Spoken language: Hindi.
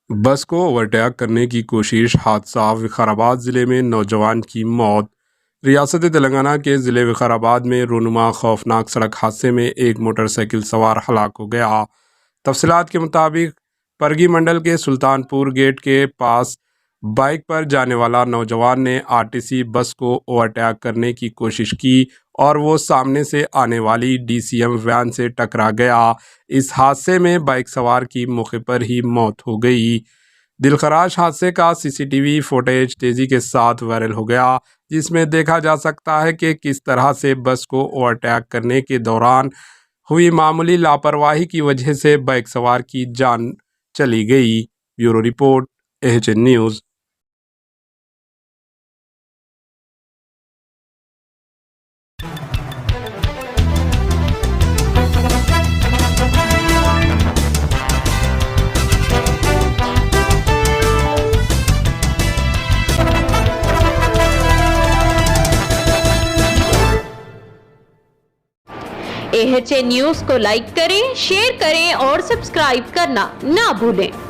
बस को ओवरटेक करने की कोशिश, हादसा। विकाराबाद ज़िले में नौजवान की मौत। रियासत तेलंगाना के ज़िले विकाराबाद में रोनुमा खौफनाक सड़क हादसे में एक मोटरसाइकिल सवार हलाक हो गया। तफसीलात के मुताबिक परगी मंडल के सुल्तानपुर गेट के पास बाइक पर जाने वाला नौजवान ने आरटीसी बस को ओवरटेक करने की कोशिश की और वो सामने से आने वाली डीसीएम वैन से टकरा गया। इस हादसे में बाइक सवार की मौके पर ही मौत हो गई। दिलखराश हादसे का सीसीटीवी फुटेज तेजी के साथ वायरल हो गया, जिसमें देखा जा सकता है कि किस तरह से बस को ओवरटेक करने के दौरान हुई मामूली लापरवाही की वजह से बाइक सवार की जान चली गई। Bureau report, AHN news. AHN news को लाइक करें, शेयर करें और सब्सक्राइब करना ना भूलें।